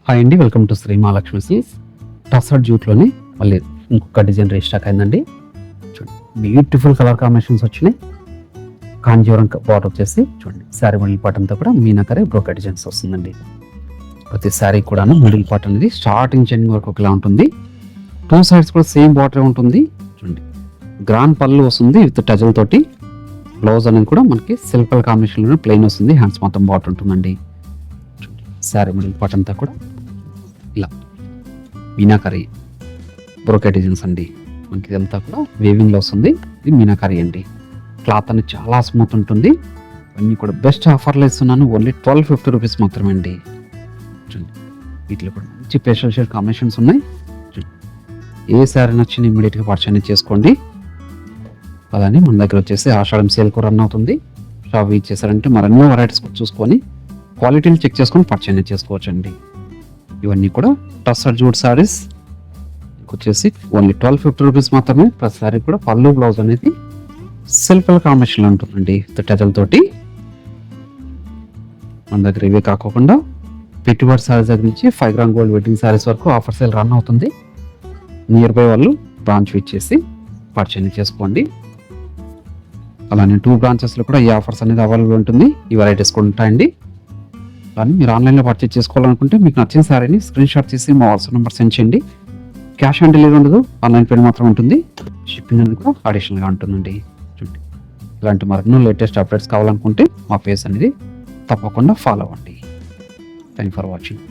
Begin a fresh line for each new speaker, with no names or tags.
Hi అండి, welcome to Sri Mahalakshmi silks. Tussar జూట్లోనే మళ్ళీ ఇంకొక డిజైన్ రీస్టాక్ అయిందండి. చూడండి, బ్యూటిఫుల్ కలర్ కాంబినేషన్స్ వచ్చినాయి. కాంజీవరం బార్డర్ వచ్చేసి చూడండి, శారీ మిడిల్ పార్ట్ అంతా కూడా మీనాకరే బ్రోకెట్ డిజైన్స్ వస్తుందండి. ప్రతి శారీ కూడా మిడిల్ పార్ట్ అనేది స్టార్టింగ్ చెండింగ్ వరకు ఒకలా ఉంటుంది. టూ సైడ్స్ కూడా సేమ్ బార్డర్ ఉంటుంది. చూడండి, గ్రాండ్ పళ్ళు వస్తుంది విత్ టజల్ తోటి. బ్లౌజ్ అనేది కూడా మనకి సిల్క్ కలర్ కాంబినేషన్లో ప్లెయిన్ వస్తుంది. హ్యాండ్స్ మొత్తం బార్డర్ ఉంటుందండి. శారీ మిడిల్ పార్ట్ అంతా కూడా ఇలా మీనాకరీ బ్రోకెట్ డిజైన్స్ అండి. మనకి ఇదంతా కూడా వేవింగ్లో వస్తుంది. ఇది మీనాకరీ అండి. క్లాత్ అనేది చాలా స్మూత్ ఉంటుంది. అన్నీ కూడా బెస్ట్ ఆఫర్లో ఇస్తున్నాను. ఓన్లీ 1250 రూపీస్ మాత్రమే అండి. చూడండి, వీటిలో కూడా మంచి పేస్టల్ షేడ్ కాంబినేషన్స్ ఉన్నాయి. ఏ శారీ నచ్చిన ఇమీడియట్గా పర్చేజ్ చేసుకోండి. అలానే మన దగ్గర వచ్చేసి ఆషాఢం సేల్ కూడా రన్ అవుతుంది. షాప్ రీచ్ చేశారంటే మరెన్నో వెరైటీస్ చూసుకొని క్వాలిటీని చెక్ చేసుకొని పర్చేజ్ చేసుకోవచ్చు అండి. ఇవన్నీ కూడా టస్సర్ జూట్ సారీస్ వచ్చేసి ఓన్లీ 1250 రూపీస్ మాత్రమే. ప్రతి సారీ కూడా పళ్ళు బ్లౌజ్ అనేది సెల్ఫ్ కాంబినేషన్లో ఉంటుందండి టజల్ తోటి. మన దగ్గర ఇవే కాకుండా పెట్టుబడి సారీస్ దగ్గర నుంచి 5 గ్రామ్ గోల్డ్ వెడ్డింగ్ సారీస్ వరకు ఆఫర్ సేల్ రన్ అవుతుంది. నియర్ బై వాళ్ళు బ్రాంచ్ ఇచ్చేసి పర్చేజ్ చేసుకోండి. అలానే 2 బ్రాంచెస్లో కూడా ఈ ఆఫర్స్ అనేది అవైలబుల్ ఉంటుంది. ఈ వెరైటీస్ కూడా ఉంటాయండి. కానీ మీరు ఆన్లైన్లో పర్చేజ్ చేసుకోవాలనుకుంటే మీకు నచ్చిన శారీని స్క్రీన్ షాట్ తీసి మా వాట్సాప్ నెంబర్ సెండ్ చేయండి. క్యాష్ ఆన్ డెలివరీ ఉండదు, ఆన్లైన్ పేమెంట్ మాత్రం ఉంటుంది. షిప్పింగ్ అనేది కూడా అడిషనల్గా ఉంటుందండి. చూడండి, ఇలాంటి మరెన్నో లేటెస్ట్ అప్డేట్స్ కావాలనుకుంటే మా పేజ్ అనేది తప్పకుండా ఫాలో అవ్వండి. Thank for watching.